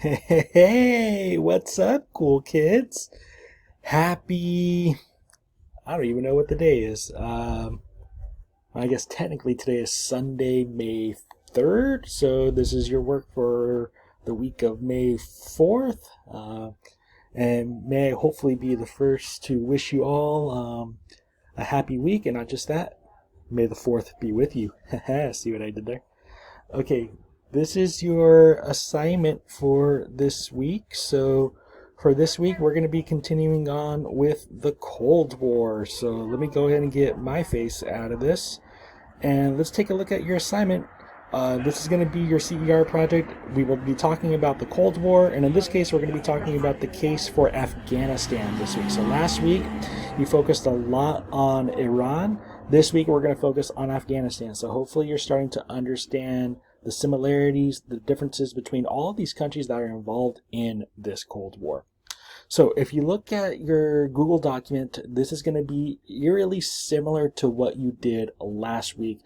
Hey, what's up, cool kids? Happy, I don't even know what the day is. I guess technically today is Sunday, May 3rd. So this is your work for the week of May 4th. And may I hopefully be the first to wish you all a happy week, and not just that. May the 4th be with you. See what I did there? Okay, this is your assignment for this week. So for this week, we're going to be continuing on with the Cold War. So let me go ahead and get my face out of this. And let's take a look at your assignment. This is going to be your CER project. We will be talking about the Cold War, and in this case, we're going to be talking about the case for Afghanistan this week. So last week, you focused a lot on Iran. This week, we're going to focus on Afghanistan. So hopefully, you're starting to understand the similarities, the differences between all of these countries that are involved in this Cold War. So if you look at your Google document, this is going to be eerily similar to what you did last week.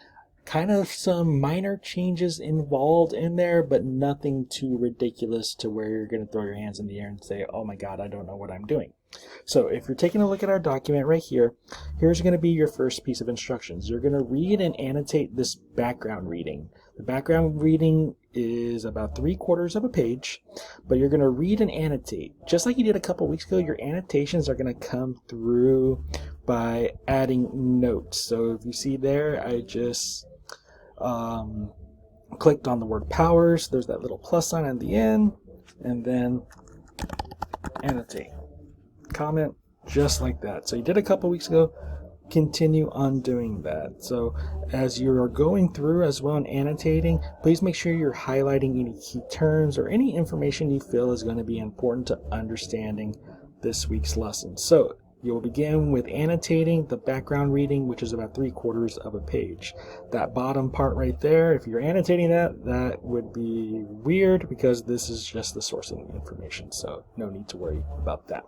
Kind of some minor changes involved in there, but nothing too ridiculous to where you're going to throw your hands in the air and say, oh my God, I don't know what I'm doing. So if you're taking a look at our document right here, here's going to be your first piece of instructions. You're going to read and annotate this background reading. The background reading is about 3/4 of a page, but you're going to read and annotate. Just like you did a couple weeks ago, your annotations are going to come through by adding notes. So if you see there, I just clicked on the word powers. There's that little plus sign at the end, and then annotate. Comment just like that. So you did a couple weeks ago. Continue on doing that. So as you're going through as well and annotating, please make sure you're highlighting any key terms or any information you feel is going to be important to understanding this week's lesson. So you'll begin with annotating the background reading, which is about 3/4 of a page. That bottom part right there, if you're annotating that, that would be weird because this is just the sourcing information. So no need to worry about that.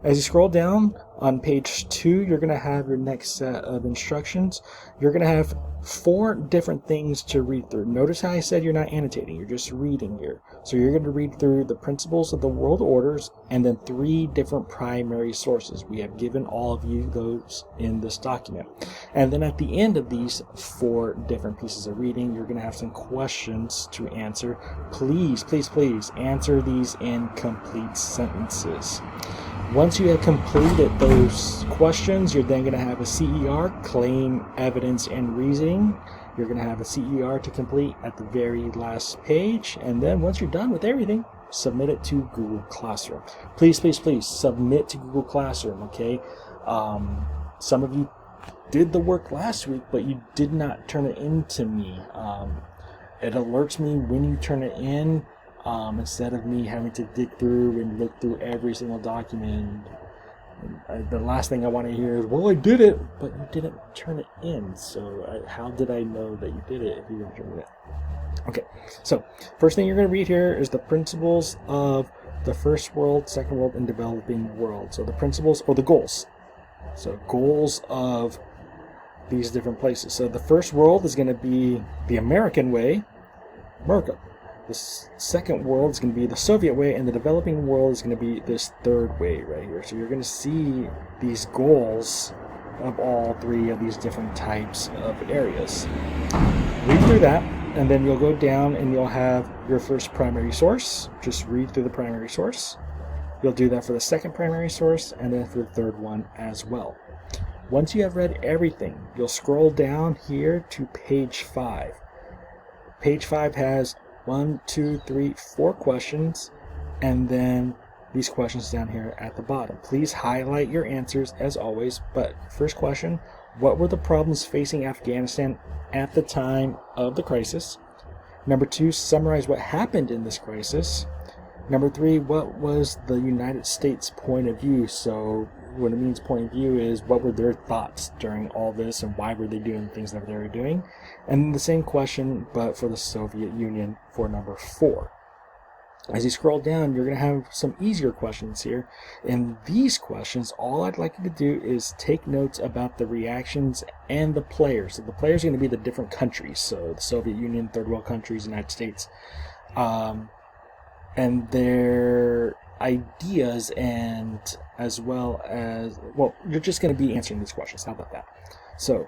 As you scroll down on page 2, you're going to have your next set of instructions. You're going to have 4 different things to read through. Notice how I said you're not annotating, you're just reading here. So you're going to read through the principles of the world orders and then 3 different primary sources. We have given all of you those in this document. And then at the end of these 4 different pieces of reading, you're going to have some questions to answer. Please, please, please answer these in complete sentences. Once you have completed those questions, you're then going to have a CER, claim, evidence, and reasoning. You're going to have a CER to complete at the very last page. And then once you're done with everything, submit it to Google Classroom. Please, please, please submit to Google Classroom, okay? Some of you did the work last week, but you did not turn it in to me. It alerts me when you turn it in. Instead of me having to dig through and look through every single document. The last thing I want to hear is, well, I did it, but you didn't turn it in. So how did I know that you did it if you didn't turn it in? Okay, so first thing you're going to read here is the principles of the first world, second world, and developing world. So the principles or the goals. So goals of these different places. So the first world is going to be the American way, America. The second world is going to be the Soviet way, and the developing world is going to be this third way right here. So you're going to see these goals of all 3 of these different types of areas. Read through that, and then you'll go down and you'll have your first primary source. Just read through the primary source. You'll do that for the second primary source, and then for the third one as well. Once you have read everything, you'll scroll down here to page 5. Page 5 has 1, 2, 3, 4 questions, and then these questions down here at the bottom. Please highlight your answers as always, but first question, what were the problems facing Afghanistan at the time of the crisis? Number 2, summarize what happened in this crisis. Number 3, what was the United States point of view? So what it means point of view is what were their thoughts during all this and why were they doing the things that they were doing? And the same question, but for the Soviet Union for number 4. As you scroll down, you're going to have some easier questions here. In these questions, all I'd like you to do is take notes about the reactions and the players. So the players are going to be the different countries. So the Soviet Union, third world countries, United States. And and their ideas, and as well as, well, you're just going to be answering these questions. How about that? So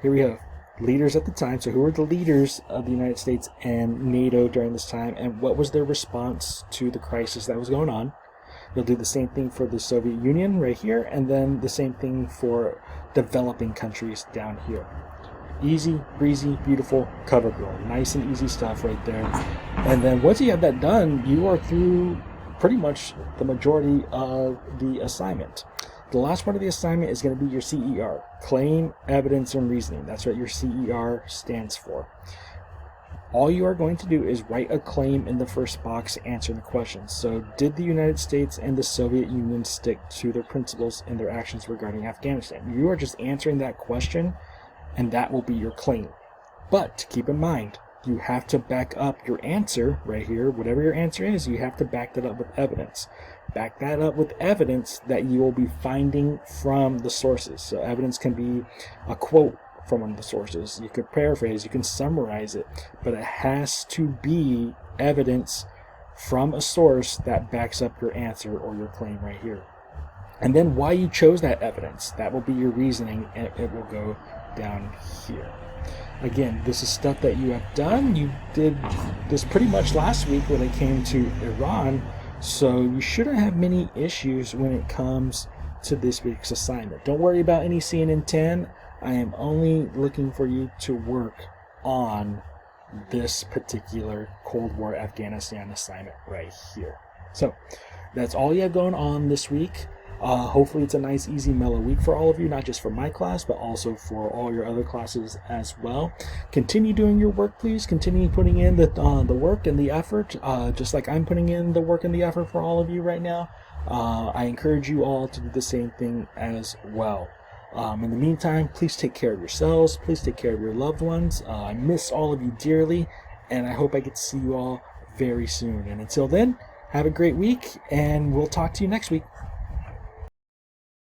here we have leaders at the time. So who were the leaders of the United States and NATO during this time, and what was their response to the crisis that was going on? You'll do the same thing for the Soviet Union right here, and then the same thing for developing countries down here. Easy, breezy, beautiful cover girl. Nice and easy stuff right there. And then once you have that done, you are through pretty much the majority of the assignment. The last part of the assignment is going to be your CER, Claim, Evidence, and Reasoning. That's what your CER stands for. All you are going to do is write a claim in the first box to answer the questions. So, did the United States and the Soviet Union stick to their principles and their actions regarding Afghanistan? You are just answering that question, and that will be your claim. But keep in mind, you have to back up your answer right here. Whatever your answer is, you have to back that up with evidence. Back that up with evidence that you will be finding from the sources. So evidence can be a quote from one of the sources. You could paraphrase, you can summarize it, but it has to be evidence from a source that backs up your answer or your claim right here. And then why you chose that evidence, that will be your reasoning, and it will go down here. Again, this is stuff that you have done. You did this pretty much last week when it came to Iran, so you shouldn't have many issues when it comes to this week's assignment. Don't worry about any CNN 10. I am only looking for you to work on this particular Cold War Afghanistan assignment right here. So that's all you have going on this week. Hopefully it's a nice, easy, mellow week for all of you, not just for my class, but also for all your other classes as well. Continue doing your work, please. Continue putting in the work and the effort, just like I'm putting in the work and the effort for all of you right now. I encourage you all to do the same thing as well. In the meantime, please take care of yourselves. Please take care of your loved ones. I miss all of you dearly, and I hope I get to see you all very soon. And until then, have a great week, and we'll talk to you next week.